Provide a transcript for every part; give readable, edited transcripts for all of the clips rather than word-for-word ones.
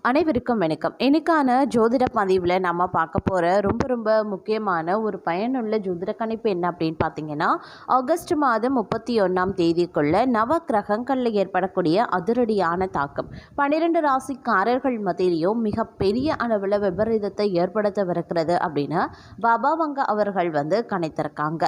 அனைவருக்கும் வணக்கம். இன்னைக்கான ஜோதிட பதிவில் நம்ம பார்க்க போகிற ரொம்ப முக்கியமான ஒரு பயனுள்ள ஜோதிட கணிப்பு என்ன அப்படின்னு பார்த்தீங்கன்னா, ஆகஸ்ட் மாதம் 31ஆம் தேதிக்குள்ள நவ கிரகங்களில் ஏற்படக்கூடிய அதிரடியான தாக்கம் 12 ராசிக்காரர்கள் மத்தியிலையும் மிகப்பெரிய அளவில் விபரீதத்தை ஏற்படுத்தவிருக்கிறது அப்படின்னு பாபாவங்க அவர்கள் கணித்திருக்காங்க.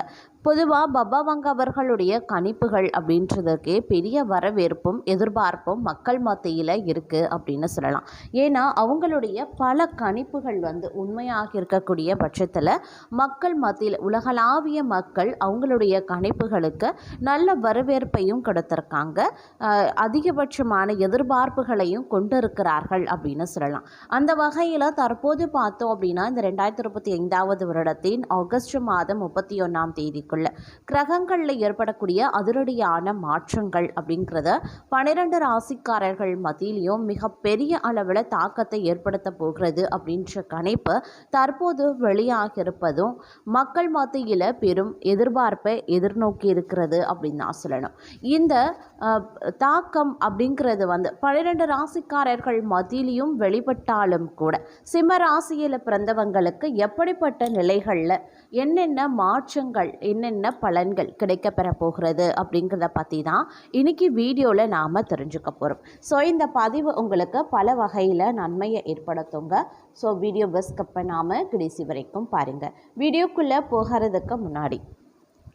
பொதுவாக பாபாவங்க அவர்களுடைய கணிப்புகள் அப்படின்றதுக்கே பெரிய வரவேற்பும் எதிர்பார்ப்பும் மக்கள் மத்தியில் இருக்குது அப்படின்னு சொல்லலாம். ஏன்னா அவங்களுடைய பல கணிப்புகள் உண்மையாக இருக்கக்கூடிய பட்சத்தில் மக்கள் மத்தியில் உலகளாவிய மக்கள் அவங்களுடைய கணிப்புகளுக்கு நல்ல வரவேற்பையும் கொடுத்திருக்காங்க. அதிகபட்சமான எதிர்பார்ப்புகளையும் கொண்டிருக்கிறார்கள் அப்படின்னு சொல்லலாம். அந்த வகையில் தற்போது பார்த்தோம் அப்படின்னா இந்த 2025 வருடத்தின் ஆகஸ்ட் மாதம் 31ஆம் தேதிக்குள்ள கிரகங்களில் ஏற்படக்கூடிய அதிரடியான மாற்றங்கள் அப்படிங்கிறத 12 ராசிக்காரர்கள் மத்தியிலையும் மிகப்பெரிய அளவில் தாக்கத்தை ஏற்படுத்த போகிறது அப்படின்ற கணிப்பு தற்போது வெளியாக இருப்பதும் மக்கள் மத்தியில் பெரும் எதிர்பார்ப்பை எதிர்நோக்கி இருக்கிறது அப்படின்னு நான் சொல்லணும். இந்த தாக்கம் அப்படிங்கிறது 12 ராசிக்காரர்கள் மத்தியிலையும் வெளிப்பட்டாலும் கூட சிம்ம ராசியில் பிறந்தவங்களுக்கு எப்படிப்பட்ட நிலைகளில் என்னென்ன மாற்றங்கள் என்னென்ன பலன்கள் கிடைக்கப்பெற போகிறது அப்படிங்கிறத பற்றி தான் இன்னைக்கு வீடியோவில் நாம் தெரிஞ்சுக்க போகிறோம். ஸோ இந்த பதிவு உங்களுக்கு பல வகையில் நன்மையை ஏற்படுத்துங்க. ஸோ வீடியோ ஸ்கிப் பண்ணாமல் கடைசி வரைக்கும் பாருங்கள். வீடியோக்குள்ளே போகிறதுக்கு முன்னாடி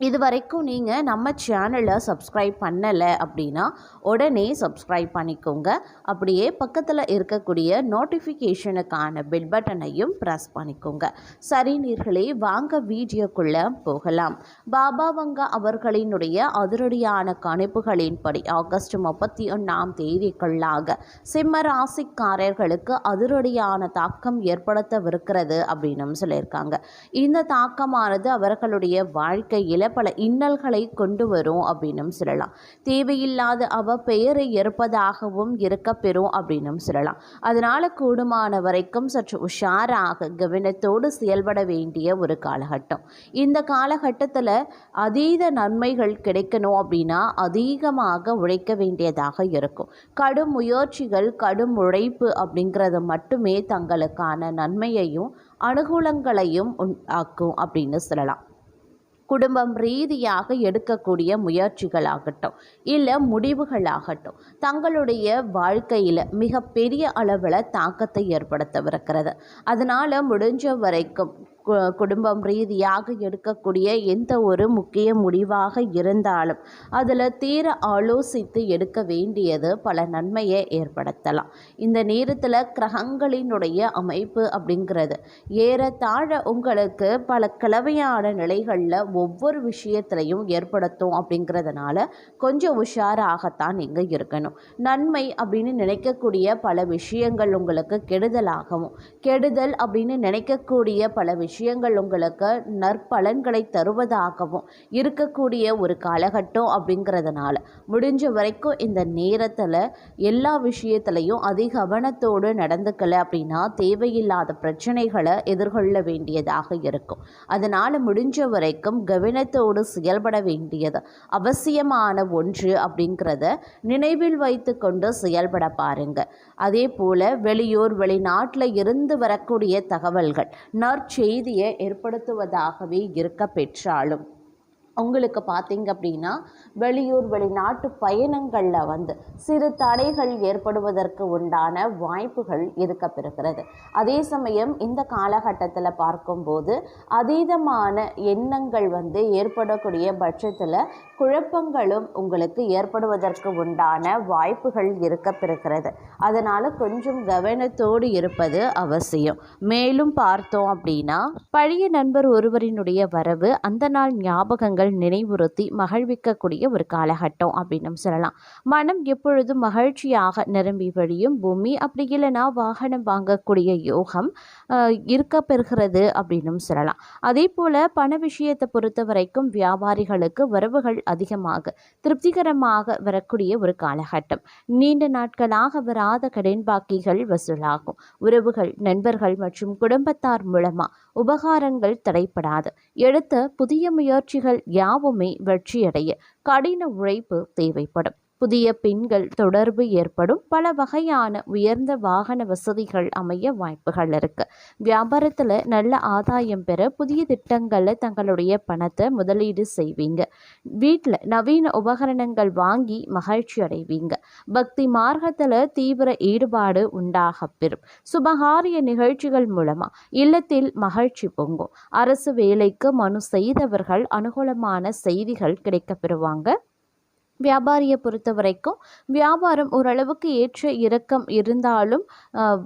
இது வரைக்கும் நீங்கள் நம்ம சேனலை சப்ஸ்கிரைப் பண்ணலை அப்படின்னா உடனே சப்ஸ்கிரைப் பண்ணிக்கோங்க. அப்படியே பக்கத்தில் இருக்கக்கூடிய நோட்டிஃபிகேஷனுக்கான பெல் பட்டனையும் ப்ரெஸ் பண்ணிக்கோங்க. சரி நேயர்களே, வாங்க வீடியோக்குள்ளே போகலாம். பாபாவங்க அவர்களினுடைய அதிரடியான கணிப்புகளின்படி ஆகஸ்ட் 31ஆம் தேதிக்குள்ளாக சிம்ம ராசிக்காரர்களுக்கு அதிரடியான தாக்கம் ஏற்படுத்தவிருக்கிறது அப்படின்னு சொல்லியிருக்காங்க. இந்த தாக்கமானது அவர்களுடைய வாழ்க்கையில் பல இன்னல்களை கொண்டு வரும் அப்படின்னு சொல்லலாம். தேவையில்லாத பெயரை ஏற்பதாகவும் இருக்க பெறும் அப்படின்னு சொல்லலாம். அதனால கூடுமான வரைக்கும் சற்று உஷாராக கவனத்தோடு செயல்பட வேண்டிய ஒரு காலகட்டம். இந்த காலகட்டத்தில் அதீத நன்மைகள் கிடைக்கணும் அப்படின்னா அதிகமாக உழைக்க வேண்டியதாக இருக்கும். கடும் முயற்சிகள் கடும் உழைப்பு அப்படிங்கிறது மட்டுமே தங்களுக்கான நன்மையையும் அனுகூலங்களையும் உண்டாக்கும் அப்படின்னு சொல்லலாம். குடும்பம் ரீதியாக எடுக்கக்கூடிய முயற்சிகளாகட்டும் இல்லை முடிவுகளாகட்டும் தங்களுடைய வாழ்க்கையில் மிகப்பெரிய அளவில் தாக்கத்தை ஏற்படுத்தவிருக்கிறது. அதனால் முடிஞ்ச வரைக்கும் குடும்பம் ரீதியாக எடுக்கக்கூடிய எந்த ஒரு முக்கிய முடிவாக இருந்தாலும் அதில் தீர ஆலோசித்து எடுக்க வேண்டியது பல நன்மையை ஏற்படுத்தலாம். இந்த நேரத்தில் கிரகங்களினுடைய அமைப்பு அப்படிங்கிறது ஏறத்தாழ உங்களுக்கு பல கலவையான நிலைகளில் ஒவ்வொரு விஷயத்திலையும் ஏற்படுத்தும். அப்படிங்கிறதுனால கொஞ்சம் உஷாராகத்தான் நீங்கள் இருக்கணும். நன்மை அப்படின்னு நினைக்கக்கூடிய பல விஷயங்கள் உங்களுக்கு கெடுதலாகவும், கெடுதல் அப்படின்னு நினைக்கக்கூடிய பல விஷயங்கள் உங்களுக்கு நற்பலன்களை தருவதாகவும் இருக்கக்கூடிய ஒரு காலகட்டம். அப்படிங்கிறதுனால முடிஞ்ச வரைக்கும் இந்த நேரத்தில் எல்லா விஷயத்திலையும் அதிக கவனத்தோடு நடந்துக்கல அப்படின்னா தேவையில்லாத பிரச்சனைகளை எதிர்கொள்ள வேண்டியதாக இருக்கும். அதனால் முடிஞ்ச வரைக்கும் கவனத்தோடு செயல்பட வேண்டியது அவசியமான ஒன்று அப்படிங்கிறத நினைவில் வைத்து கொண்டு செயல்பட பாருங்க. அதே போல் வெளியூர் வெளிநாட்டில் இருந்து வரக்கூடிய தகவல்கள் நற்செய்தியை ஏற்படுத்துவதாகவே இருக்க பெற்றாலும் உங்களுக்கு பார்த்தீங்க அப்படின்னா வெளியூர் வெளிநாட்டு பயணங்களில் சிறு தடைகள் ஏற்படுவதற்கு உண்டான வாய்ப்புகள் இருக்க பெறுகிறது. அதே சமயம் இந்த காலகட்டத்தில் பார்க்கும்போது அதீதமான எண்ணங்கள் ஏற்படக்கூடிய பட்சத்தில் குழப்பங்களும் உங்களுக்கு ஏற்படுவதற்கு உண்டான வாய்ப்புகள் இருக்க பெறுகிறது. அதனால் கொஞ்சம் கவனத்தோடு இருப்பது அவசியம். மேலும் பார்த்தோம் அப்படின்னா பழைய நண்பர் ஒருவரினுடைய வரவு அந்த நாள் ஞாபகங்கள் நினைவுறுத்தி மகிழ்விக்கக்கூடிய ஒரு காலகட்டம் அப்படின்னு சொல்லலாம். மனம் எப்பொழுதும் மகிழ்ச்சியாக நிரம்பி வழியும் பூமி, அப்படி இல்லைனா வாகனம் வாங்கக்கூடிய யோகம் இருக்க பெறுகிறது அப்படின்னு சொல்லலாம். அதே போல பண விஷயத்தை பொறுத்த வரைக்கும் வியாபாரிகளுக்கு வரவுகள் அதிகமாக திருப்திகரமாக வரக்கூடிய ஒரு காலகட்டம். நீண்ட நாட்களாக வராத கடன் பாக்கிகள் வசூலாகும். உறவுகள், நண்பர்கள் மற்றும் குடும்பத்தார் மூலமா உபகாரங்கள் தடைப்படாது. எடுத்த புதிய முயற்சிகள் யாவுமே வெற்றியடைய கடின உழைப்பு தேவைப்படும். புதிய பெண்கள் தொடர்பு ஏற்படும். பல வகையான உயர்ந்த வாகன வசதிகள் அமைய வாய்ப்புகள் இருக்கு. வியாபாரத்தில் நல்ல ஆதாயம் பெற புதிய திட்டங்களை தங்களுடைய பணத்தை முதலீடு செய்வீங்க. வீட்டில் நவீன உபகரணங்கள் வாங்கி மகிழ்ச்சி அடைவீங்க. பக்தி மார்க்கத்தில் தீவிர ஈடுபாடு உண்டாக பெறும். சுபகாரிய நிகழ்ச்சிகள் மூலமா இல்லத்தில் மகிழ்ச்சி பொங்கும். அரசு வேலைக்கு மனு செய்தவர்கள் அனுகூலமான செய்திகள் கிடைக்கப் பெறுவாங்க. வியாபாரியை பொறுத்த வரைக்கும் வியாபாரம் ஓரளவுக்கு ஏற்ற இறக்கம் இருந்தாலும்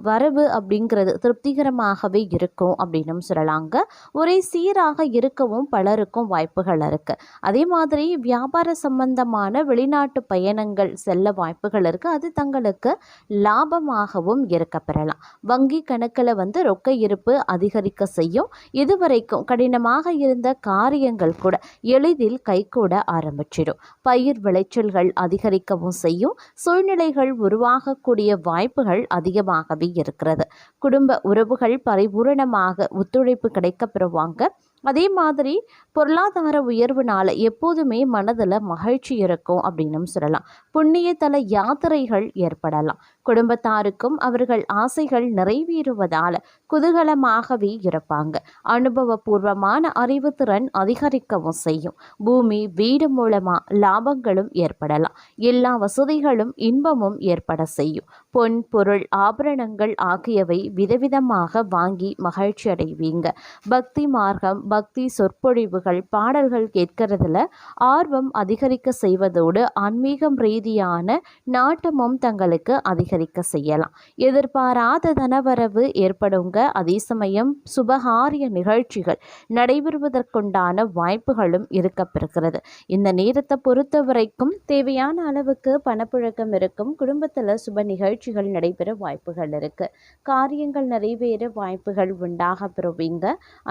வரவு அப்படிங்கிறது திருப்திகரமாகவே இருக்கும் அப்படின்னு சொல்லலாங்க. ஒரே சீராக இருக்கவும் பலருக்கும் வாய்ப்புகள் இருக்குது. அதே மாதிரி வியாபார சம்பந்தமான வெளிநாட்டு பயணங்கள் செல்ல வாய்ப்புகள் இருக்குது. அது தங்களுக்கு லாபமாகவும் இருக்க பெறலாம். வங்கி கணக்கில் ரொக்க இருப்பு அதிகரிக்க செய்யும். இதுவரைக்கும் கடினமாக இருந்த காரியங்கள் கூட எளிதில் கைகூட ஆரம்பிச்சிடும். பயிர் விளைச்சல்கள் அதிகரிக்கவும் செய்யும். சூழ்நிலைகள் உருவாகக்கூடிய வாய்ப்புகள் அதிகமாகவே இருக்கிறது. குடும்ப உறவுகள் பரிபூரணமாக ஒத்துழைப்பு கிடைக்க பெறுவாங்க. அதே மாதிரி பொருளாதார உயர்வுனால எப்போதுமே மனதில் மகிழ்ச்சி இருக்கும் அப்படின்னு சொல்லலாம். புண்ணியத்தல யாத்திரைகள் ஏற்படலாம். குடும்பத்தாருக்கும் அவர்கள் ஆசைகள் நிறைவேறுவதால் குதூகலமாகவே இருப்பாங்க. அனுபவபூர்வமான அறிவுத்திறன் அதிகரிக்கவும் செய்யும். பூமி வீடு மூலமா லாபங்களும் ஏற்படலாம். எல்லா வசதிகளும் இன்பமும் ஏற்பட செய்யும். பொன் பொருள் ஆபரணங்கள் ஆகியவை விதவிதமாக வாங்கி மகிழ்ச்சி அடைவீங்க. பக்தி மார்க்கம் பக்தி சொற்பொழிவுகள் பாடல்கள் கேட்கறதுல ஆர்வம் அதிகரிக்க செய்வதோடு ஆன்மீகம் ரீதியான நாட்டமும் தங்களுக்கு அதிகரிக்க செய்யலாம். எதிர்பாராத தனவரவு ஏற்படுங்க. அதே சமயம் சுபகாரிய நிகழ்ச்சிகள் நடைபெறுவதற்குண்டான வாய்ப்புகளும் இருக்கப்பெறுகிறது. இந்த நேரத்தை பொறுத்த வரைக்கும் தேவையான அளவுக்கு பணப்புழக்கம் இருக்கும். குடும்பத்தில் சுப நிகழ்ச்சிகள் நடைபெற வாய்ப்புகள் இருக்கு. காரியங்கள் நிறைவேற வாய்ப்புகள் உண்டாக பெறுவீங்க.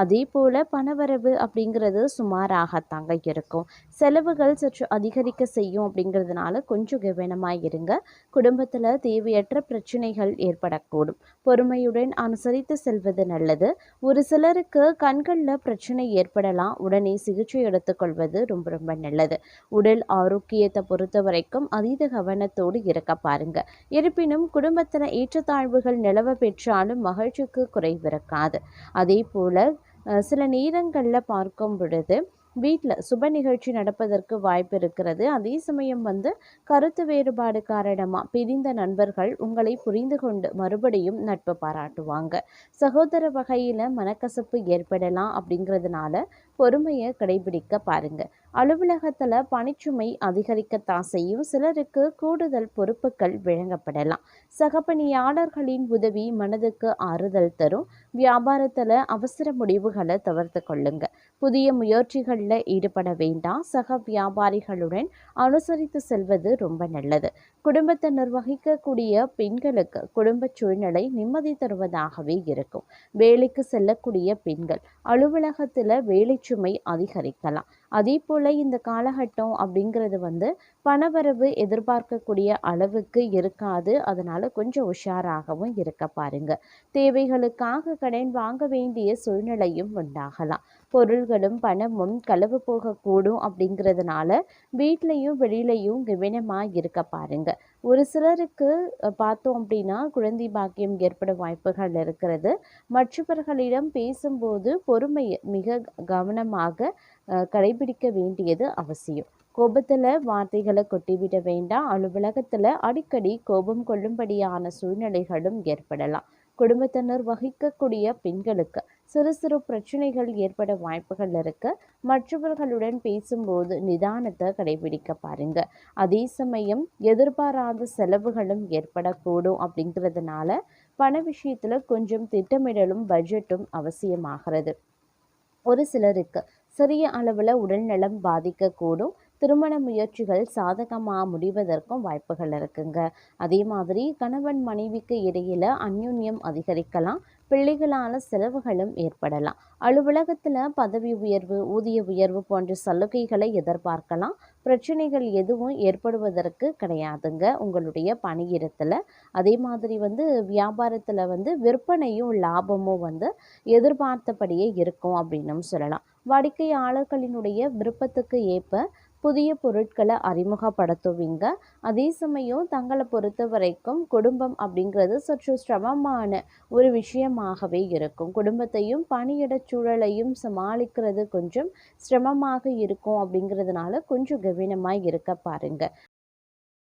அதே போல பணவரவு அப்படிங்கிறது சுமாராகத்தாங்க இருக்கும். செலவுகள் சற்று அதிகரிக்க செய்யும். அப்படிங்கிறதுனால கொஞ்சம் கவனமாக இருங்க. குடும்பத்தில் தேவையற்ற பிரச்சனைகள் ஏற்படக்கூடும். பொறுமையுடன் அனுசரித்து செல்வது நல்லது. ஒரு சிலருக்கு கண்களில் பிரச்சனை ஏற்படலாம். உடனே சிகிச்சை எடுத்துக்கொள்வது ரொம்ப ரொம்ப நல்லது. உடல் ஆரோக்கியத்தை பொறுத்த வரைக்கும் அதீத கவனத்தோடு இருக்க பாருங்க. இருப்பினும் குடும்பத்தில் ஏற்றத்தாழ்வுகள் நிலவ பெற்றாலும் மகிழ்ச்சிக்கு குறைவிருக்காது. அதே போல சில நேரங்களில் பார்க்கும் பொழுது வீட்டில் சுப நிகழ்ச்சி நடப்பதற்கு வாய்ப்பு இருக்கிறது. அதே சமயம் கருத்து வேறுபாடு காரணமாக பிரிந்த நண்பர்கள் உங்களை புரிந்து கொண்டு மறுபடியும் நட்பு பாராட்டுவாங்க. சகோதர வகையில் மனக்கசப்பு ஏற்படலாம். அப்படிங்கிறதுனால பொறுமையை கடைபிடிக்க பாருங்க. அலுவலகத்தில் பணிச்சுமை அதிகரிக்கத்தான் செய்யும். சிலருக்கு கூடுதல் பொறுப்புகள் வழங்கப்படலாம். சக பணியாளர்களின் உதவி மனதுக்கு ஆறுதல் தரும். வியாபாரத்தில் அவசர முடிவுகளை தவிர்த்து கொள்ளுங்க. புதிய முயற்சிகளில் ஈடுபட வேண்டாம். சக வியாபாரிகளுடன் அனுசரித்து செல்வது ரொம்ப நல்லது. குடும்பத்தை நிர்வகிக்கக்கூடிய பெண்களுக்கு குடும்ப சூழ்நிலை நிம்மதி தருவதாகவே இருக்கும். வேலைக்கு செல்லக்கூடிய பெண்கள் அலுவலகத்தில் வேலை சுமை அதிகரிக்கலாம். அதே போல் இந்த காலகட்டம் அப்படிங்கிறது பணவரவு எதிர்பார்க்கக்கூடிய அளவுக்கு இருக்காது. அதனால் கொஞ்சம் உஷாராகவும் இருக்க பாருங்க. தேவைகளுக்காக கடன் வாங்க வேண்டிய சூழ்நிலையும் உண்டாகலாம். பொருள்களும் பணமும் களவு போகக்கூடும். அப்படிங்கிறதுனால வீட்லையும் வெளியிலையும் கவனமாக இருக்க பாருங்க. ஒரு சிலருக்கு பார்த்தோம் அப்படின்னா குழந்தை பாக்கியம் ஏற்பட வாய்ப்புகள் இருக்கிறது. மற்றவர்களிடம் பேசும்போது பொறுமையை மிக கவனமாக கடைபிடிக்க வேண்டியது அவசியம். கோபத்தில் வார்த்தைகளை கொட்டிவிட வேண்டாம். அலுவலகத்தில் அடிக்கடி கோபம் கொள்ளும்படியான சூழ்நிலைகளும் ஏற்படலாம். குடும்பத்தினர் வகிக்கக்கூடிய பெண்களுக்கு சிறு சிறு பிரச்சனைகள் ஏற்பட வாய்ப்புகள் இருக்கு. மற்றவர்களுடன் பேசும்போது நிதானத்தை கடைபிடிக்க பாருங்க. அதே சமயம் எதிர்பாராத செலவுகளும் ஏற்படக்கூடும். அப்படிங்கிறதுனால பண விஷயத்துல கொஞ்சம் திட்டமிடலும் பட்ஜெட்டும் அவசியமாகிறது. ஒரு சிலருக்கு சிறிய அளவில் உடல்நலம் பாதிக்கக்கூடும். திருமண முயற்சிகள் சாதகமாக முடிவதற்கும் வாய்ப்புகள் இருக்குங்க. அதே மாதிரி கணவன் மனைவிக்கு இடையில அந்யோன்யம் அதிகரிக்கலாம். பிள்ளைகளான செலவுகளும் ஏற்படலாம். அலுவலகத்தில் பதவி உயர்வு ஊதிய உயர்வு போன்ற சலுகைகளை எதிர்பார்க்கலாம். பிரச்சனைகள் எதுவும் ஏற்படுவதற்கு கிடையாதுங்க உங்களுடைய பணியிடத்தில். அதே மாதிரி வியாபாரத்தில் விற்பனையும் லாபமும் எதிர்பார்த்தபடியே இருக்கும் அப்படின்னு சொல்லலாம். வாடிக்கையாளர்களினுடைய விருப்பத்துக்கு ஏற்ப புதிய பொருட்களை அறிமுகப்படுத்துவீங்க. அதே சமயம் தங்களை பொறுத்த வரைக்கும் குடும்பம் அப்படிங்கிறது சற்று சிரமமான ஒரு விஷயமாகவே இருக்கும். குடும்பத்தையும் பணியிடச் சூழலையும் சமாளிக்கிறது கொஞ்சம் சிரமமாக இருக்கும் அப்படிங்கிறதுனால கொஞ்சம் கவனமாக இருக்க பாருங்க.